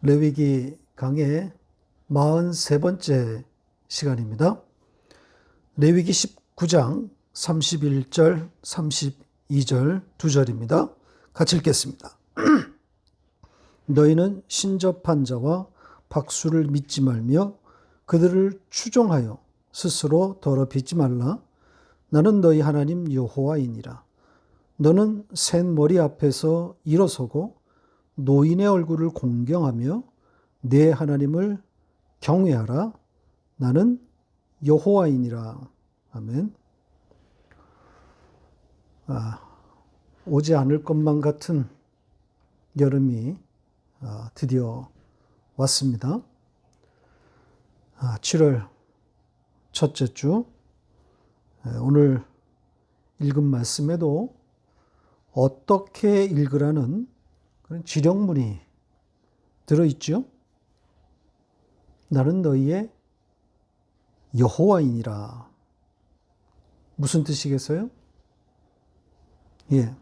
레위기 강의 43번째 시간입니다. 레위기 19장 31절, 32절 두 절입니다. 같이 읽겠습니다. 너희는 신접한 자와 박수를 믿지 말며 그들을 추종하여 스스로 더럽히지 말라. 나는 너희 하나님 여호와이니라. 너는 센 머리 앞에서 일어서고 노인의 얼굴을 공경하며 내 하나님을 경외하라. 나는 여호와이니라. 아멘. 오지 않을 것만 같은 여름이 드디어 왔습니다. 7월 첫째 주, 오늘 읽은 말씀에도 어떻게 읽으라는 그런 지령문이 들어있죠. 나는 너희의 여호와이니라. 무슨 뜻이겠어요?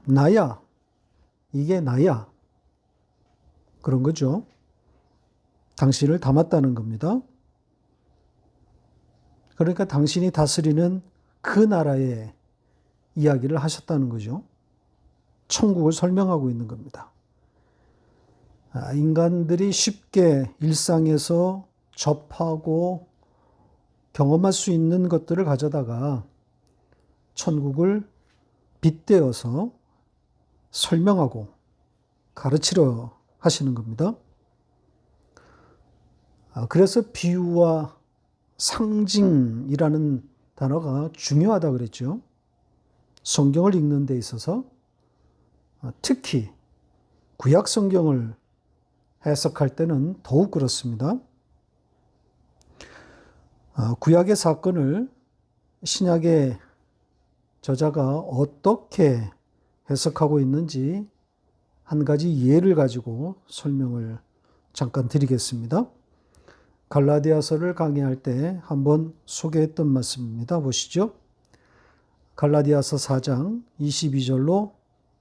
나야. 이게 나야. 그런 거죠. 당신을 닮았다는 겁니다. 그러니까 당신이 다스리는 그 나라의 이야기를 하셨다는 거죠. 천국을 설명하고 있는 겁니다. 인간들이 쉽게 일상에서 접하고 경험할 수 있는 것들을 가져다가 천국을 빗대어서 설명하고 가르치려 하시는 겁니다. 그래서 비유와 상징이라는 단어가 중요하다 그랬죠. 성경을 읽는 데 있어서 특히 구약 성경을 해석할 때는 더욱 그렇습니다. 구약의 사건을 신약의 저자가 어떻게 해석하고 있는지 한 가지 예를 가지고 설명을 잠깐 드리겠습니다. 갈라디아서를 강의할 때 한번 소개했던 말씀입니다. 보시죠. 갈라디아서 4장 22절로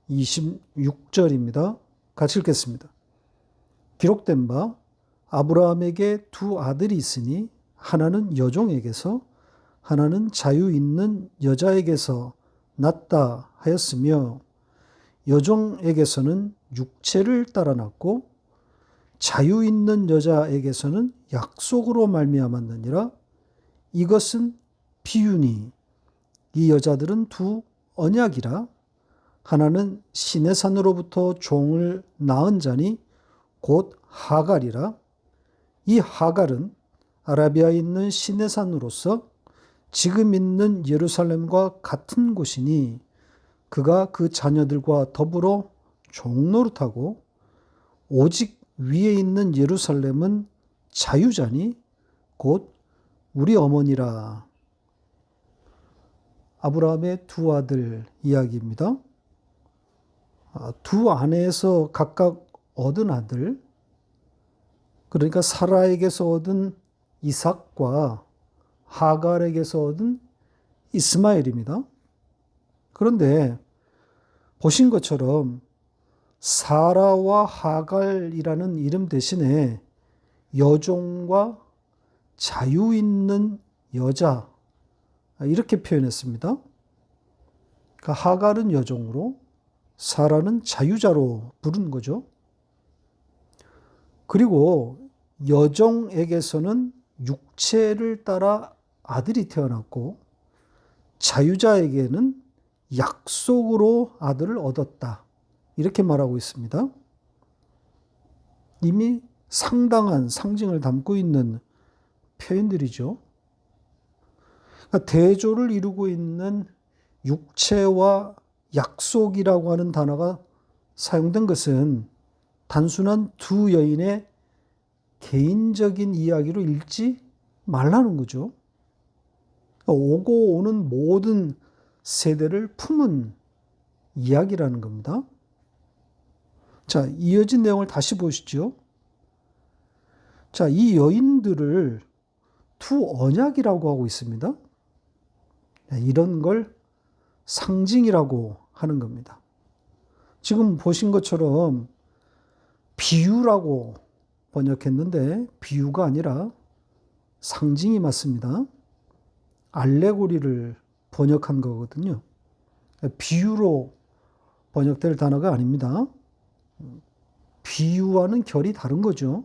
26절입니다. 같이 읽겠습니다. 기록된 바 아브라함에게 두 아들이 있으니 하나는 여종에게서 하나는 자유 있는 여자에게서 났다 하였으며 여종에게서는 육체를 따라 났고 자유 있는 여자에게서는 약속으로 말미암았느니라. 이것은 비유니 이 여자들은 두 언약이라. 하나는 시내산으로부터 종을 낳은 자니 곧 하갈이라. 이 하갈은 아라비아에 있는 시내산으로서 지금 있는 예루살렘과 같은 곳이니 그가 그 자녀들과 더불어 종노릇하고 오직 위에 있는 예루살렘은 자유자니 곧 우리 어머니라. 아브라함의 두 아들 이야기입니다. 두 아내에서 각각 얻은 아들, 그러니까 사라에게서 얻은 이삭과 하갈에게서 얻은 이스마엘입니다. 그런데 보신 것처럼 사라와 하갈이라는 이름 대신에 여종과 자유 있는 여자 이렇게 표현했습니다. 그러니까 하갈은 여종으로 사라는 자유자로 부른 거죠. 그리고 여종에게서는 육체를 따라 아들이 태어났고 자유자에게는 약속으로 아들을 얻었다. 이렇게 말하고 있습니다. 이미 상당한 상징을 담고 있는 표현들이죠. 그러니까 대조를 이루고 있는 육체와 약속이라고 하는 단어가 사용된 것은 단순한 두 여인의 개인적인 이야기로 읽지 말라는 거죠. 오고 오는 모든 세대를 품은 이야기라는 겁니다. 자, 이어진 내용을 다시 보시죠. 자, 이 여인들을 두 언약이라고 하고 있습니다. 이런 걸 상징이라고 하는 겁니다. 지금 보신 것처럼 비유라고 번역했는데 비유가 아니라 상징이 맞습니다. 알레고리를 번역한 거거든요. 비유로 번역될 단어가 아닙니다. 비유와는 결이 다른 거죠.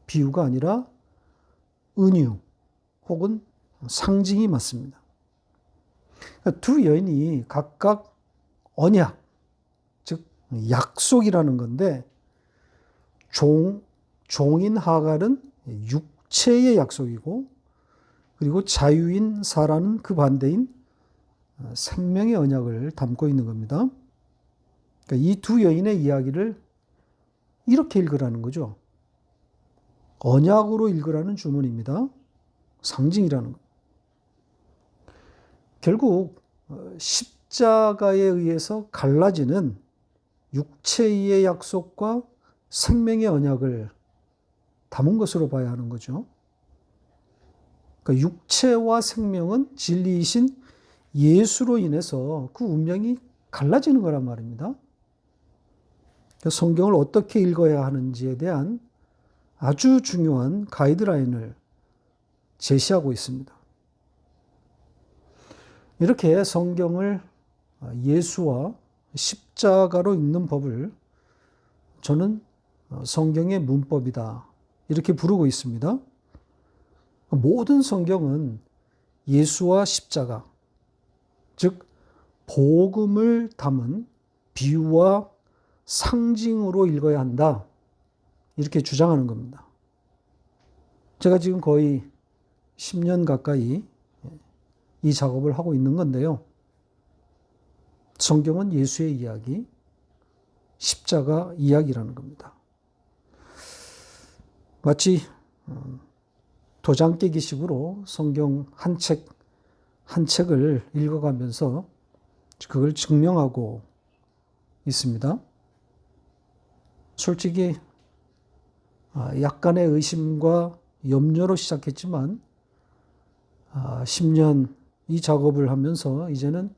비유가 아니라 은유 혹은 상징이 맞습니다. 두 여인이 각각 언약, 즉 약속이라는 건데 종인 하갈은 육체의 약속이고 그리고 자유인 사라는 그 반대인 생명의 언약을 담고 있는 겁니다. 그러니까 이 두 여인의 이야기를 이렇게 읽으라는 거죠. 언약으로 읽으라는 주문입니다. 상징이라는 것. 결국 십자가에 의해서 갈라지는 육체의 약속과 생명의 언약을 담은 것으로 봐야 하는 거죠. 그러니까 육체와 생명은 진리이신 예수로 인해서 그 운명이 갈라지는 거란 말입니다. 그러니까 성경을 어떻게 읽어야 하는지에 대한 아주 중요한 가이드라인을 제시하고 있습니다. 이렇게 성경을 예수와 십자가로 읽는 법을 저는 성경의 문법이다 이렇게 부르고 있습니다. 모든 성경은 예수와 십자가, 즉 복음을 담은 비유와 상징으로 읽어야 한다 이렇게 주장하는 겁니다. 제가 지금 거의 10년 가까이 이 작업을 하고 있는 건데요. 성경은 예수의 이야기, 십자가 이야기라는 겁니다. 마치 도장 깨기식으로 성경 한 책을 읽어가면서 그걸 증명하고 있습니다. 솔직히 약간의 의심과 염려로 시작했지만 10년 이 작업을 하면서 이제는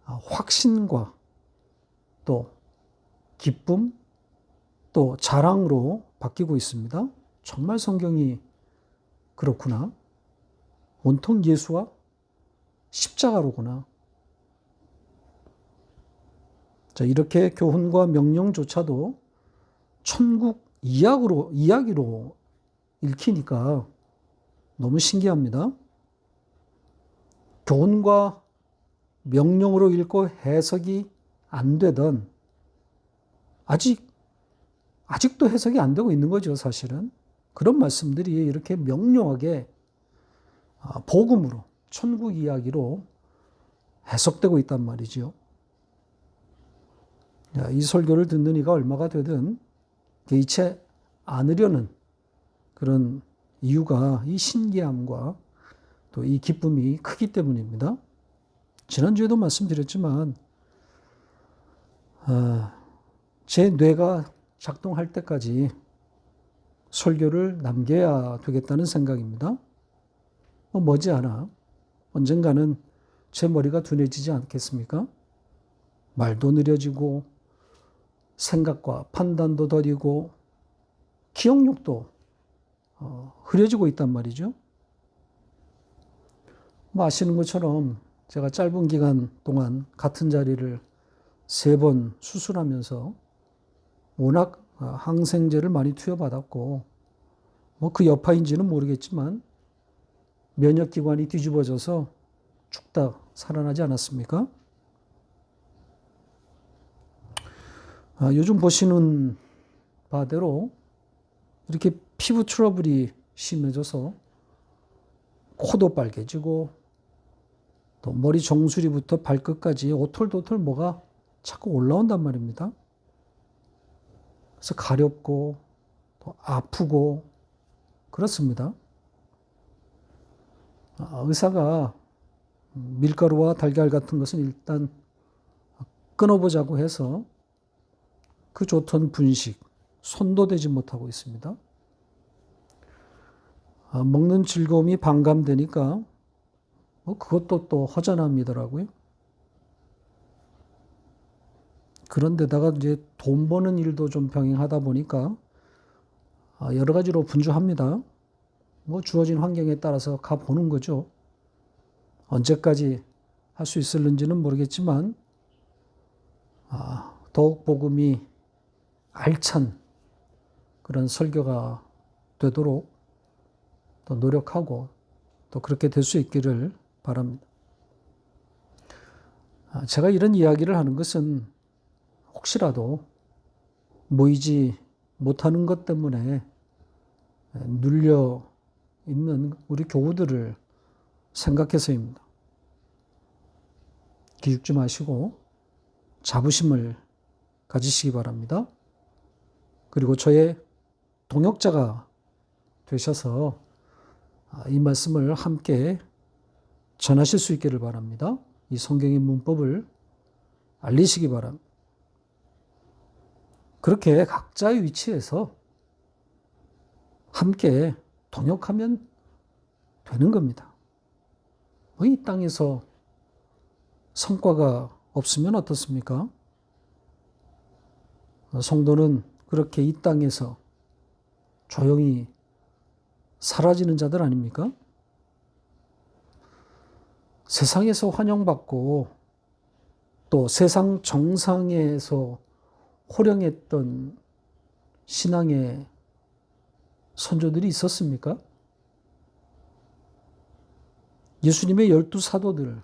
확신과 또 기쁨 또 자랑으로 바뀌고 있습니다. 정말 성경이 그렇구나. 온통 예수와 십자가로구나. 자, 이렇게 교훈과 명령조차도 천국 이야기로 읽히니까 너무 신기합니다. 교훈과 명령으로 읽고 해석이 안 되던 아직도 해석이 안 되고 있는 거죠, 사실은. 그런 말씀들이 이렇게 명료하게 복음으로, 천국 이야기로 해석되고 있단 말이죠. 이 설교를 듣는 이가 얼마가 되든 개의치 않으려는 그런 이유가 이 신기함과 또 이 기쁨이 크기 때문입니다. 지난주에도 말씀드렸지만 제 뇌가 작동할 때까지 설교를 남겨야 되겠다는 생각입니다. 머지않아 언젠가는 제 머리가 둔해지지 않겠습니까? 말도 느려지고 생각과 판단도 더디고 기억력도 흐려지고 있단 말이죠. 아시는 것처럼 제가 짧은 기간 동안 같은 자리를 3번 수술하면서 워낙 항생제를 많이 투여받았고 그 여파인지는 모르겠지만 면역기관이 뒤집어져서 죽다 살아나지 않았습니까? 요즘 보시는 바대로 이렇게 피부 트러블이 심해져서 코도 빨개지고 또 머리 정수리부터 발끝까지 오톨도톨 뭐가 자꾸 올라온단 말입니다. 그래서 가렵고 또 아프고 그렇습니다. 의사가 밀가루와 달걀 같은 것은 일단 끊어보자고 해서 그 좋던 분식, 손도 대지 못하고 있습니다. 먹는 즐거움이 반감되니까 그것도 또 허전함이더라고요. 그런데다가 이제 돈 버는 일도 좀 병행하다 보니까 여러 가지로 분주합니다. 뭐 주어진 환경에 따라서 가보는 거죠. 언제까지 할 수 있을는지는 모르겠지만 더욱 복음이 알찬 그런 설교가 되도록 또 노력하고 또 그렇게 될 수 있기를 바랍니다. 제가 이런 이야기를 하는 것은 혹시라도 모이지 못하는 것 때문에 눌려 있는 우리 교우들을 생각해서입니다. 기죽지 마시고 자부심을 가지시기 바랍니다. 그리고 저의 동역자가 되셔서 이 말씀을 함께 전하실 수 있기를 바랍니다. 이 성경의 문법을 알리시기 바랍니다. 그렇게 각자의 위치에서 함께 동역하면 되는 겁니다. 이 땅에서 성과가 없으면 어떻습니까? 성도는 그렇게 이 땅에서 조용히 사라지는 자들 아닙니까? 세상에서 환영받고 또 세상 정상에서 호령했던 신앙의 선조들이 있었습니까? 예수님의 12사도들,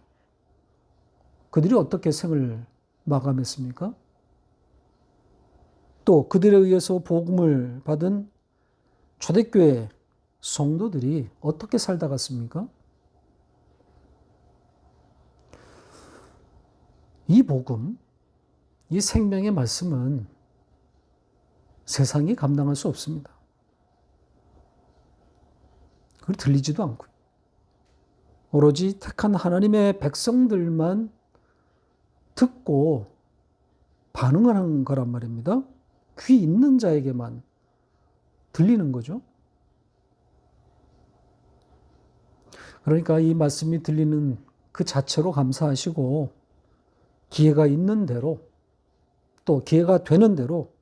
그들이 어떻게 생을 마감했습니까? 또 그들에 의해서 복음을 받은 초대교회 성도들이 어떻게 살다 갔습니까? 이 복음, 이 생명의 말씀은 세상이 감당할 수 없습니다. 그걸 들리지도 않고 오로지 택한 하나님의 백성들만 듣고 반응을 한 거란 말입니다. 귀 있는 자에게만 들리는 거죠. 그러니까 이 말씀이 들리는 그 자체로 감사하시고 기회가 있는 대로 또 기회가 되는 대로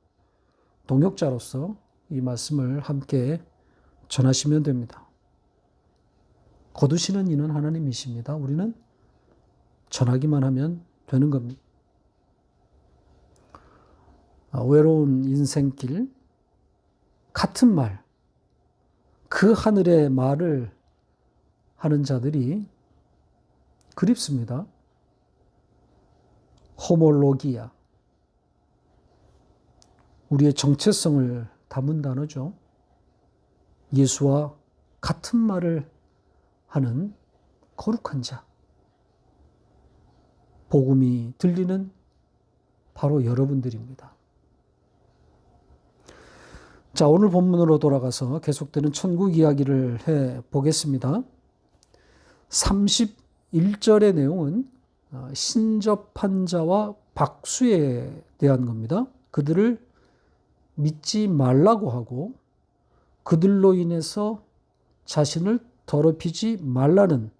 동역자로서 이 말씀을 함께 전하시면 됩니다. 거두시는 이는 하나님이십니다. 우리는 전하기만 하면 되는 겁니다. 외로운 인생길, 같은 말, 그 하늘의 말을 하는 자들이 그립습니다. 호몰로기아, 우리의 정체성을 담은 단어죠. 예수와 같은 말을 하는 거룩한 자. 복음이 들리는 바로 여러분들입니다. 자, 오늘 본문으로 돌아가서 계속되는 천국 이야기를 해 보겠습니다. 31절의 내용은 신접한 자와 박수에 대한 겁니다. 그들을 믿지 말라고 하고 그들로 인해서 자신을 더럽히지 말라는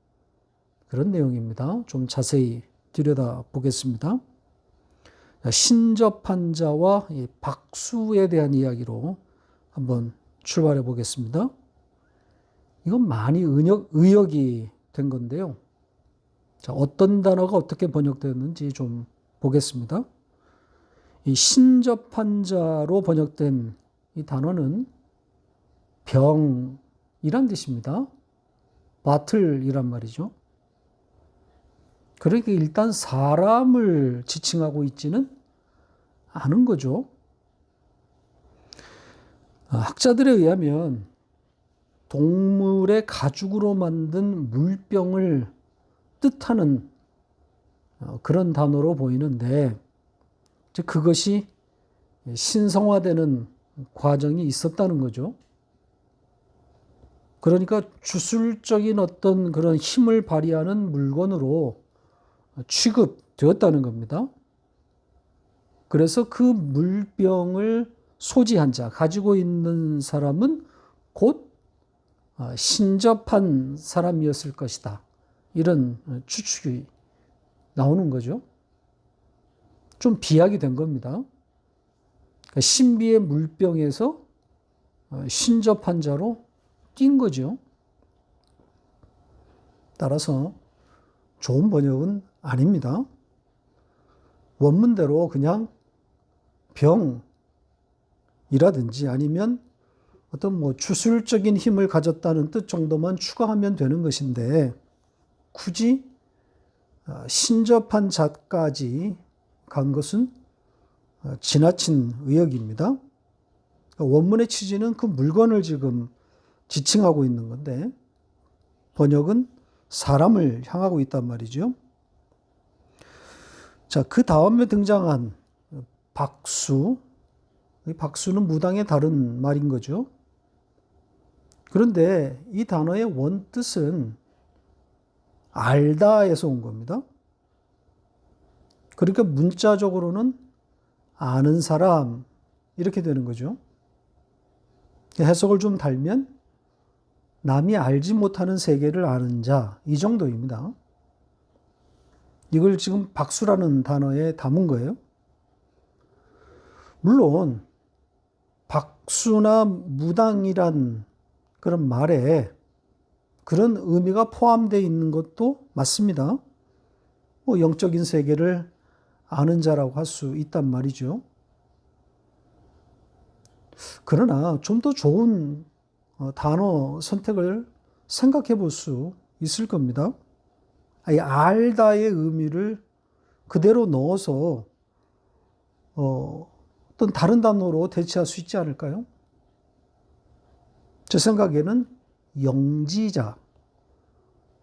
그런 내용입니다. 좀 자세히 들여다보겠습니다. 신접한 자와 박수에 대한 이야기로 한번 출발해 보겠습니다. 이건 많이 의역이 된 건데요. 자, 어떤 단어가 어떻게 번역되었는지 좀 보겠습니다. 이 신접한 자로 번역된 이 단어는 병이란 뜻입니다. 바틀이란 말이죠. 그러니까 일단 사람을 지칭하고 있지는 않은 거죠. 학자들에 의하면 동물의 가죽으로 만든 물병을 뜻하는 그런 단어로 보이는데 그것이 신성화되는 과정이 있었다는 거죠. 그러니까 주술적인 어떤 그런 힘을 발휘하는 물건으로 취급되었다는 겁니다. 그래서 그 물병을 소지한 자, 가지고 있는 사람은 곧 신접한 사람이었을 것이다. 이런 추측이 나오는 거죠. 좀 비약이 된 겁니다. 신비의 물병에서 신접한 자로 띈 거죠. 따라서 좋은 번역은 아닙니다. 원문대로 그냥 병이라든지 아니면 어떤 주술적인 힘을 가졌다는 뜻 정도만 추가하면 되는 것인데 굳이 신접한 자까지 간 것은 지나친 의역입니다. 원문의 취지는 그 물건을 지금 지칭하고 있는 건데 번역은 사람을 향하고 있단 말이죠. 자, 그 다음에 등장한 박수. 이 박수는 무당의 다른 말인 거죠. 그런데 이 단어의 원뜻은 알다에서 온 겁니다. 그러니까 문자적으로는 아는 사람 이렇게 되는 거죠. 해석을 좀 달면 남이 알지 못하는 세계를 아는 자, 이 정도입니다. 이걸 지금 박수라는 단어에 담은 거예요. 물론 박수나 무당이란 그런 말에 그런 의미가 포함되어 있는 것도 맞습니다. 영적인 세계를 아는 자라고 할 수 있단 말이죠. 그러나 좀 더 좋은 단어 선택을 생각해 볼 수 있을 겁니다. 이 알다의 의미를 그대로 넣어서 어떤 다른 단어로 대체할 수 있지 않을까요? 제 생각에는 영지자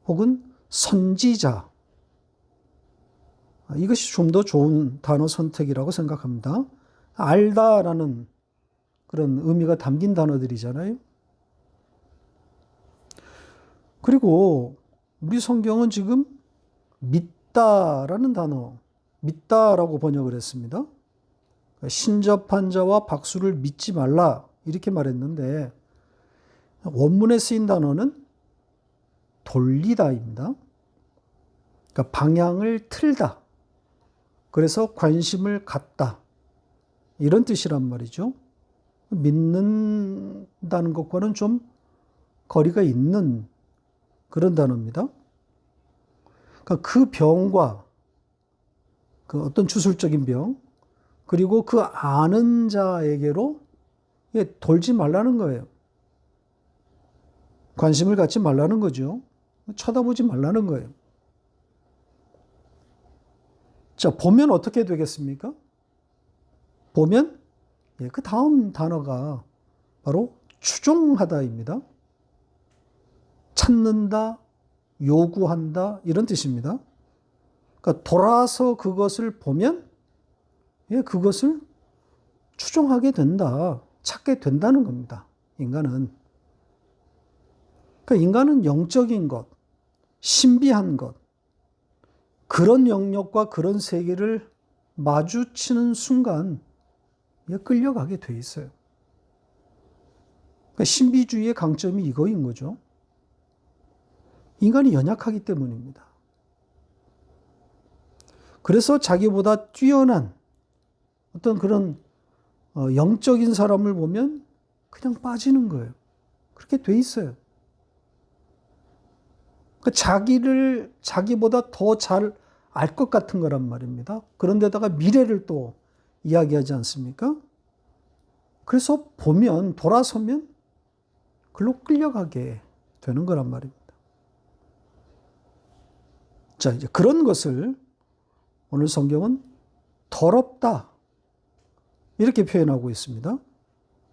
혹은 선지자, 이것이 좀 더 좋은 단어 선택이라고 생각합니다. 알다라는 그런 의미가 담긴 단어들이잖아요. 그리고 우리 성경은 지금 믿다라는 단어, 믿다라고 번역을 했습니다. 신접한 자와 박수를 믿지 말라 이렇게 말했는데 원문에 쓰인 단어는 돌리다입니다. 그러니까 방향을 틀다. 그래서 관심을 갖다. 이런 뜻이란 말이죠. 믿는다는 것과는 좀 거리가 있는 그런 단어입니다. 그러니까 그 병과 그 어떤 주술적인 병, 그리고 그 아는 자에게로 돌지 말라는 거예요. 관심을 갖지 말라는 거죠. 쳐다보지 말라는 거예요. 자, 보면 어떻게 되겠습니까? 보면 그 다음 단어가 바로 추종하다입니다. 찾는다, 요구한다 이런 뜻입니다. 그러니까 돌아서 그것을 보면 그것을 추종하게 된다, 찾게 된다는 겁니다. 인간은. 그러니까 인간은 영적인 것, 신비한 것, 그런 영역과 그런 세계를 마주치는 순간 끌려가게 돼 있어요. 그러니까 신비주의의 강점이 이거인 거죠. 인간이 연약하기 때문입니다. 그래서 자기보다 뛰어난 어떤 그런 영적인 사람을 보면 그냥 빠지는 거예요. 그렇게 돼 있어요. 그러니까 자기보다 더 잘 알 것 같은 거란 말입니다. 그런데다가 미래를 또 이야기하지 않습니까? 그래서 보면, 돌아서면 글로 끌려가게 되는 거란 말입니다. 자, 이제 그런 것을 오늘 성경은 더럽다, 이렇게 표현하고 있습니다.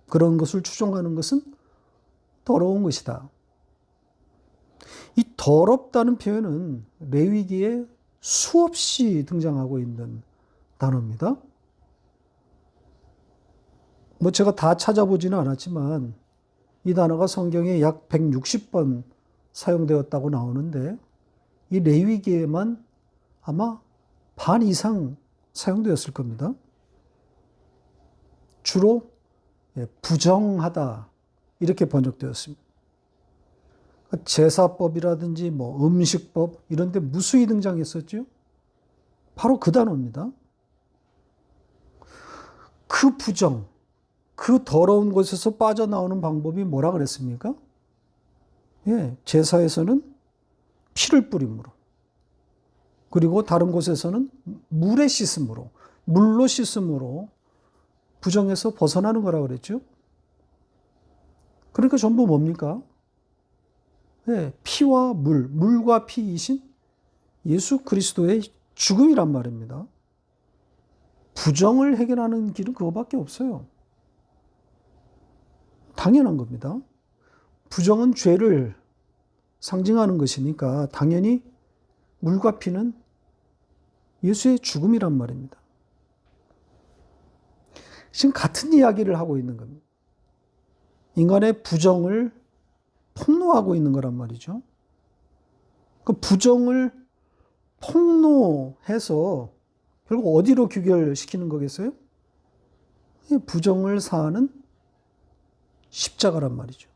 그런 것을 추종하는 것은 더러운 것이다. 이 더럽다는 표현은 레위기에 수없이 등장하고 있는 단어입니다. 제가 다 찾아보지는 않았지만 이 단어가 성경에 약 160번 사용되었다고 나오는데 이 레위기에만 아마 반 이상 사용되었을 겁니다. 주로 부정하다 이렇게 번역되었습니다. 제사법이라든지 음식법 이런 데 무수히 등장했었죠. 바로 그 단어입니다. 그 부정, 그 더러운 곳에서 빠져나오는 방법이 뭐라 그랬습니까? 예, 제사에서는 피를 뿌림으로, 그리고 다른 곳에서는 물에 씻음으로, 물로 씻음으로 부정에서 벗어나는 거라 그랬죠. 그러니까 전부 뭡니까? 예, 피와 물, 물과 피이신 예수 그리스도의 죽음이란 말입니다. 부정을 해결하는 길은 그거밖에 없어요. 당연한 겁니다. 부정은 죄를 상징하는 것이니까 당연히 물과 피는 예수의 죽음이란 말입니다. 지금 같은 이야기를 하고 있는 겁니다. 인간의 부정을 폭로하고 있는 거란 말이죠. 그 부정을 폭로해서 결국 어디로 귀결시키는 거겠어요? 부정을 사하는 십자가란 말이죠.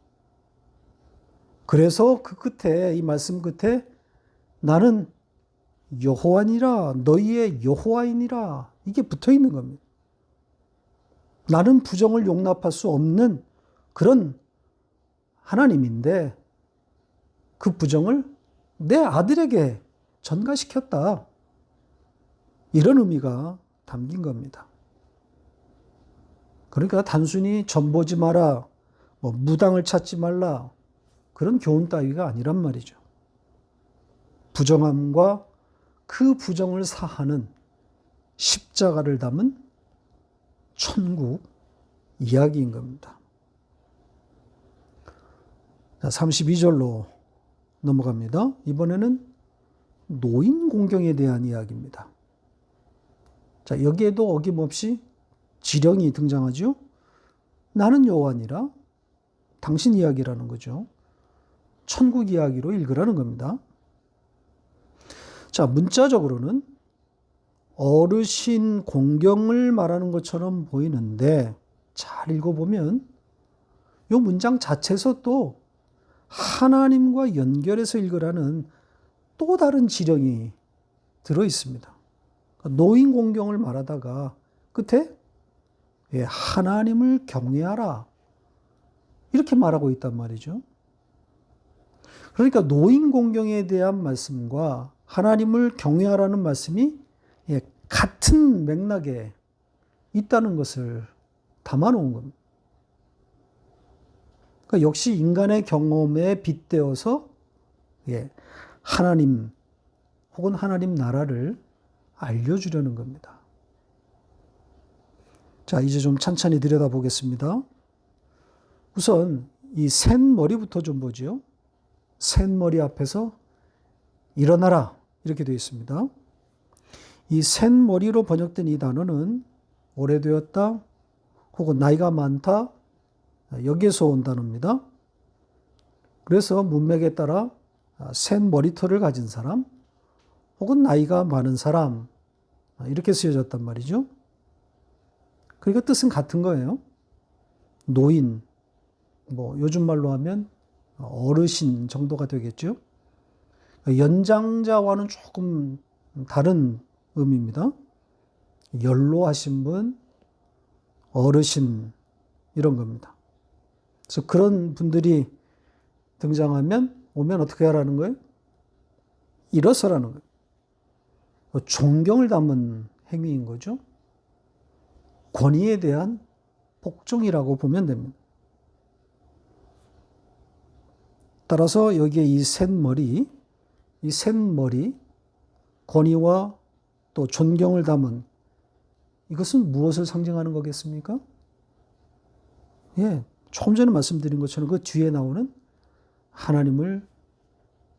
그래서 그 끝에, 이 말씀 끝에 나는 여호와니라, 너희의 여호와이니라, 이게 붙어 있는 겁니다. 나는 부정을 용납할 수 없는 그런 하나님인데 그 부정을 내 아들에게 전가시켰다. 이런 의미가 담긴 겁니다. 그러니까 단순히 전보지 마라, 무당을 찾지 말라, 그런 교훈 따위가 아니란 말이죠. 부정함과 그 부정을 사하는 십자가를 담은 천국 이야기인 겁니다. 32절로 넘어갑니다. 이번에는 노인 공경에 대한 이야기입니다. 자, 여기에도 어김없이 지령이 등장하죠. 나는 여호와니라, 당신 이야기라는 거죠. 천국 이야기로 읽으라는 겁니다. 자, 문자적으로는 어르신 공경을 말하는 것처럼 보이는데 잘 읽어보면 이 문장 자체에서 또 하나님과 연결해서 읽으라는 또 다른 지령이 들어 있습니다. 노인 공경을 말하다가 끝에 하나님을 경외하라, 이렇게 말하고 있단 말이죠. 그러니까 노인 공경에 대한 말씀과 하나님을 경외하라는 말씀이 같은 맥락에 있다는 것을 담아놓은 겁니다. 그러니까 역시 인간의 경험에 빗대어서 하나님 혹은 하나님 나라를 알려주려는 겁니다. 자, 이제 좀 찬찬히 들여다보겠습니다. 우선 이 샌머리부터 좀 보죠. 샌머리 앞에서 일어나라, 이렇게 되어 있습니다. 이 샌머리로 번역된 이 단어는 오래되었다 혹은 나이가 많다, 여기에서 온 단어입니다. 그래서 문맥에 따라 샌머리털을 가진 사람 혹은 나이가 많은 사람, 이렇게 쓰여졌단 말이죠. 그러니까 뜻은 같은 거예요. 노인, 요즘 말로 하면 어르신 정도가 되겠죠. 연장자와는 조금 다른 의미입니다. 연로하신 분, 어르신, 이런 겁니다. 그래서 그런 분들이 오면 어떻게 하라는 거예요? 일어서라는 거예요. 존경을 담은 행위인 거죠. 권위에 대한 복종이라고 보면 됩니다. 따라서 여기에 이 샌머리, 권위와 또 존경을 담은, 이것은 무엇을 상징하는 거겠습니까? 조금 전에 말씀드린 것처럼 그 뒤에 나오는 하나님을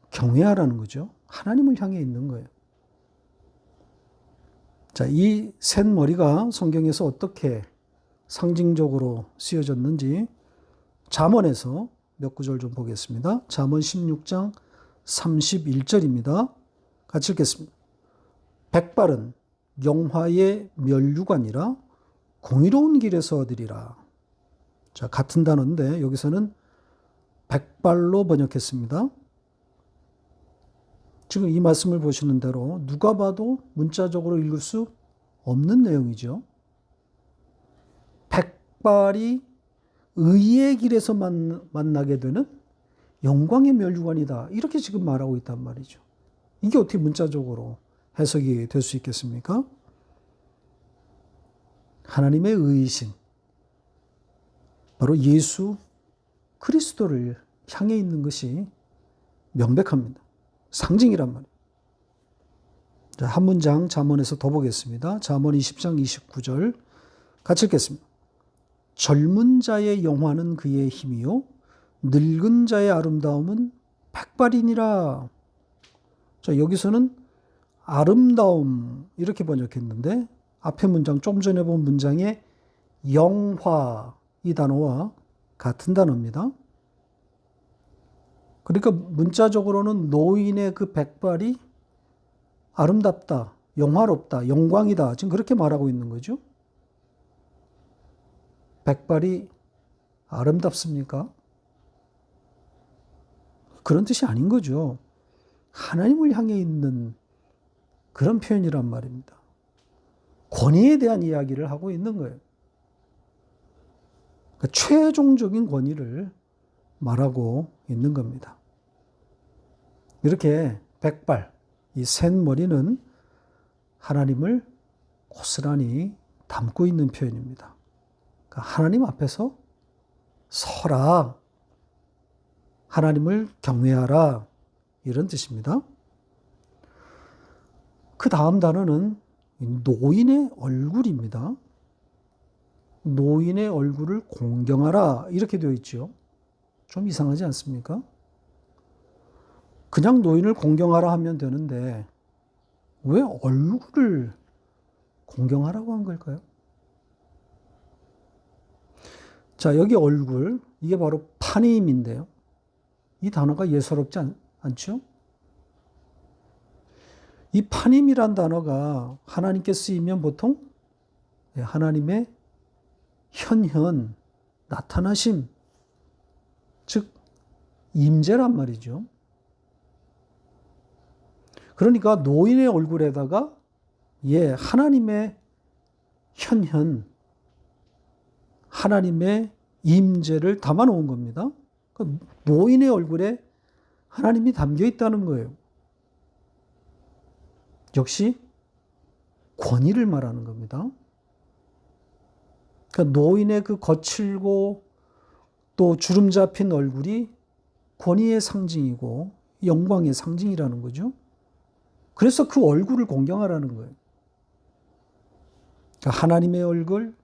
경외하라는 거죠. 하나님을 향해 있는 거예요. 자, 이 샌머리가 성경에서 어떻게 상징적으로 쓰여졌는지 잠언에서 몇 구절 좀 보겠습니다. 잠언 16장 31절입니다. 같이 읽겠습니다. 백발은 영화의 면류관이라 공의로운 길에서 얻으리라. 자, 같은 단어인데 여기서는 백발로 번역했습니다. 지금 이 말씀을 보시는 대로 누가 봐도 문자적으로 읽을 수 없는 내용이죠. 백발이 의의 길에서 만나게 되는 영광의 멸류관이다. 이렇게 지금 말하고 있단 말이죠. 이게 어떻게 문자적으로 해석이 될 수 있겠습니까? 하나님의 의이신 바로 예수 그리스도를 향해 있는 것이 명백합니다. 상징이란 말이에요. 자, 한 문장 잠언에서 더 보겠습니다. 잠언 20장 29절 같이 읽겠습니다. 젊은 자의 영화는 그의 힘이요 늙은 자의 아름다움은 백발이니라. 자, 여기서는 아름다움 이렇게 번역했는데 앞에 문장 좀 전에 본 문장의 영화 이 단어와 같은 단어입니다. 그러니까 문자적으로는 노인의 그 백발이 아름답다, 영화롭다, 영광이다. 지금 그렇게 말하고 있는 거죠. 백발이 아름답습니까? 그런 뜻이 아닌 거죠. 하나님을 향해 있는 그런 표현이란 말입니다. 권위에 대한 이야기를 하고 있는 거예요. 그러니까 최종적인 권위를 말하고 있는 겁니다. 이렇게 백발, 이 센 머리는 하나님을 고스란히 담고 있는 표현입니다. 그러니까 하나님 앞에서 서라, 하나님을 경외하라 이런 뜻입니다. 그 다음 단어는 노인의 얼굴입니다. 노인의 얼굴을 공경하라 이렇게 되어 있죠. 좀 이상하지 않습니까? 그냥 노인을 공경하라 하면 되는데 왜 얼굴을 공경하라고 한 걸까요? 자, 여기 얼굴, 이게 바로 파님인데요. 이 단어가 예사롭지 않죠? 이 파님이란 단어가 하나님께 쓰이면 보통 하나님의 현현, 나타나심, 즉 임재란 말이죠. 그러니까 노인의 얼굴에다가 하나님의 현현, 하나님의 임재를 담아놓은 겁니다. 그러니까 노인의 얼굴에 하나님이 담겨 있다는 거예요. 역시 권위를 말하는 겁니다. 그러니까 노인의 그 거칠고 또 주름 잡힌 얼굴이 권위의 상징이고 영광의 상징이라는 거죠. 그래서 그 얼굴을 공경하라는 거예요. 그러니까 하나님의 얼굴,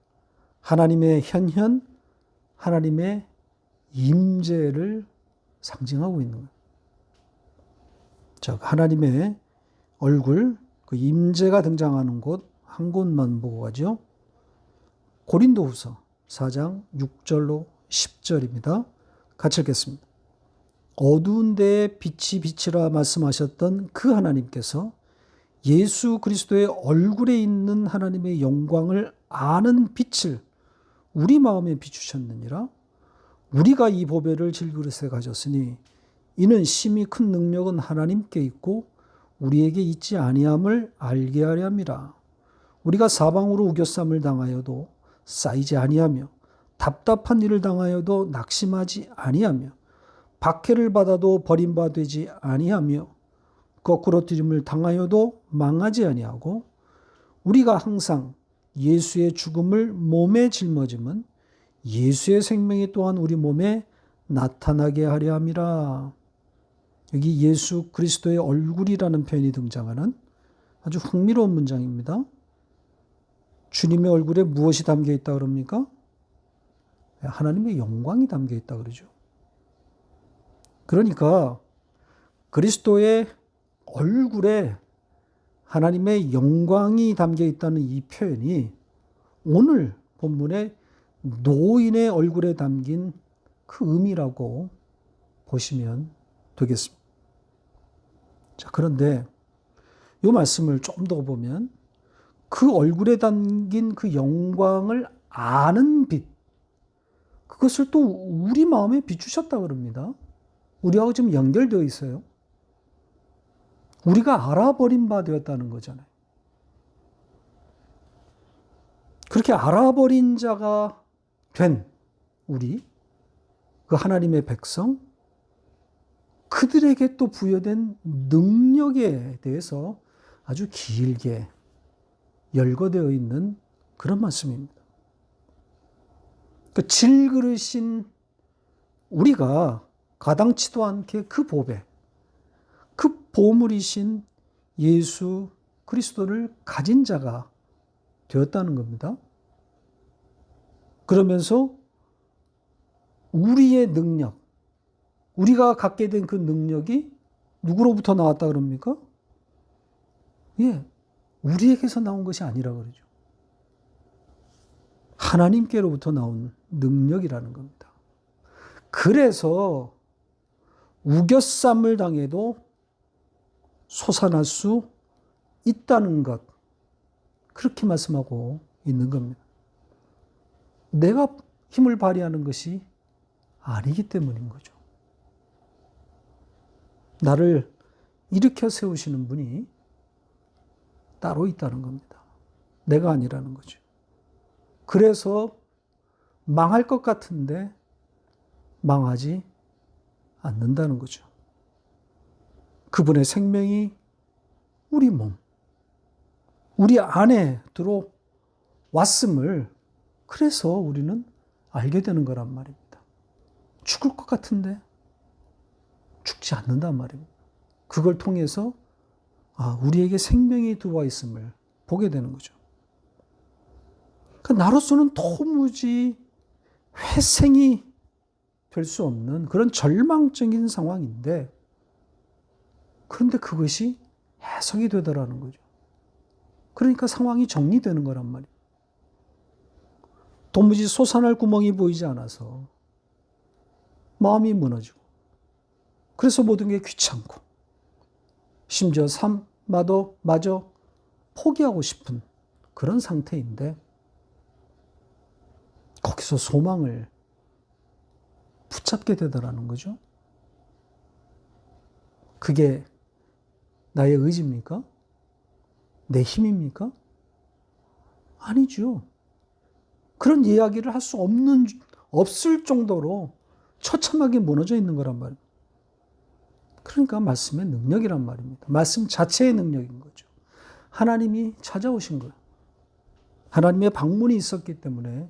하나님의 현현, 하나님의 임재를 상징하고 있는 거예요. 자, 하나님의 얼굴, 그 임재가 등장하는 곳 한 곳만 보고 가죠. 고린도후서 4장 6절로 10절입니다. 같이 읽겠습니다. 어두운 데에 빛이 빛이라 말씀하셨던 그 하나님께서 예수 그리스도의 얼굴에 있는 하나님의 영광을 아는 빛을 우리 마음에 비추셨느니라. 우리가 이 보배를 질그릇에 가졌으니 이는 심히 큰 능력은 하나님께 있고 우리에게 있지 아니함을 알게 하려 함이라. 우리가 사방으로 우겨쌈을 당하여도 쌓이지 아니하며 답답한 일을 당하여도 낙심하지 아니하며 박해를 받아도 버림받지 아니하며 거꾸로 뛰림을 당하여도 망하지 아니하고 우리가 항상 예수의 죽음을 몸에 짊어짐은 예수의 생명이 또한 우리 몸에 나타나게 하려 함이라. 여기 예수 그리스도의 얼굴이라는 표현이 등장하는 아주 흥미로운 문장입니다. 주님의 얼굴에 무엇이 담겨 있다 그럽니까? 하나님의 영광이 담겨 있다 그러죠. 그러니까 그리스도의 얼굴에 하나님의 영광이 담겨 있다는 이 표현이 오늘 본문의 노인의 얼굴에 담긴 그 의미라고 보시면 되겠습니다. 자, 그런데 이 말씀을 좀 더 보면 그 얼굴에 담긴 그 영광을 아는 빛, 그것을 또 우리 마음에 비추셨다 그럽니다. 우리하고 지금 연결되어 있어요. 우리가 알아버린 바 되었다는 거잖아요. 그렇게 알아버린 자가 된 우리, 그 하나님의 백성, 그들에게 또 부여된 능력에 대해서 아주 길게 열거되어 있는 그런 말씀입니다. 그 질그릇인 우리가 가당치도 않게 그 보배, 그 보물이신 예수 그리스도를 가진 자가 되었다는 겁니다. 그러면서 우리의 능력, 우리가 갖게 된 그 능력이 누구로부터 나왔다 그럽니까? 예, 우리에게서 나온 것이 아니라 그러죠. 하나님께로부터 나온 능력이라는 겁니다. 그래서 우겨쌈을 당해도 솟아날 수 있다는 것, 그렇게 말씀하고 있는 겁니다. 내가 힘을 발휘하는 것이 아니기 때문인 거죠. 나를 일으켜 세우시는 분이 따로 있다는 겁니다. 내가 아니라는 거죠. 그래서 망할 것 같은데 망하지 않는다는 거죠. 그분의 생명이 우리 몸, 우리 안에 들어왔음을 그래서 우리는 알게 되는 거란 말입니다. 죽을 것 같은데 죽지 않는단 말입니다. 그걸 통해서 우리에게 생명이 들어와 있음을 보게 되는 거죠. 그러니까 나로서는 도무지 회생이 될 수 없는 그런 절망적인 상황인데, 그런데 그것이 해석이 되더라는 거죠. 그러니까 상황이 정리되는 거란 말이에요. 도무지 솟아날 구멍이 보이지 않아서 마음이 무너지고, 그래서 모든 게 귀찮고, 심지어 마저 포기하고 싶은 그런 상태인데, 거기서 소망을 붙잡게 되더라는 거죠. 그게 나의 의지입니까? 내 힘입니까? 아니죠. 그런 이야기를 할 수 없을 정도로 처참하게 무너져 있는 거란 말입니다. 그러니까 말씀의 능력이란 말입니다. 말씀 자체의 능력인 거죠. 하나님이 찾아오신 거예요. 하나님의 방문이 있었기 때문에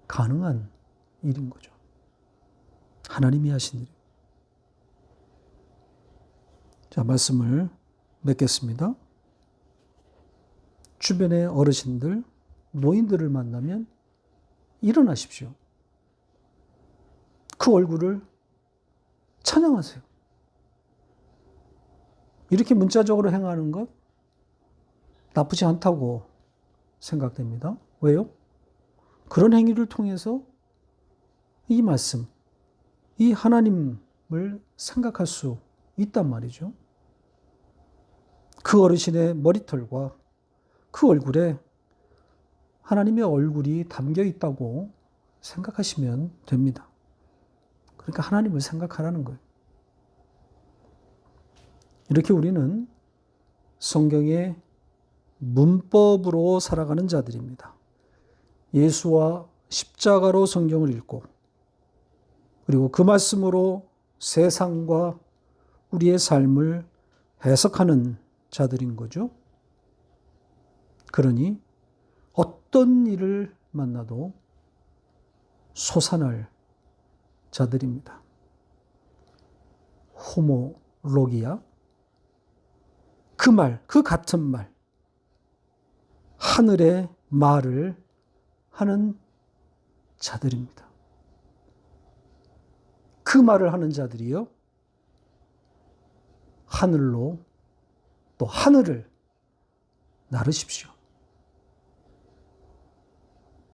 가능한 일인 거죠. 하나님이 하신 일이에요. 자, 말씀을 맺겠습니다. 주변의 어르신들, 노인들을 만나면 일어나십시오. 그 얼굴을 찬양하세요. 이렇게 문자적으로 행하는 것 나쁘지 않다고 생각됩니다. 왜요? 그런 행위를 통해서 이 말씀, 이 하나님을 생각할 수 있단 말이죠. 그 어르신의 머리털과 그 얼굴에 하나님의 얼굴이 담겨 있다고 생각하시면 됩니다. 그러니까 하나님을 생각하라는 거예요. 이렇게 우리는 성경의 문법으로 살아가는 자들입니다. 예수와 십자가로 성경을 읽고, 그리고 그 말씀으로 세상과 우리의 삶을 해석하는 자들인 거죠. 그러니 어떤 일을 만나도 솟아날 자들입니다. 호모로기아, 그 말, 그 같은 말, 하늘의 말을 하는 자들입니다. 그 말을 하는 자들이요, 하늘로 또 하늘을 나르십시오.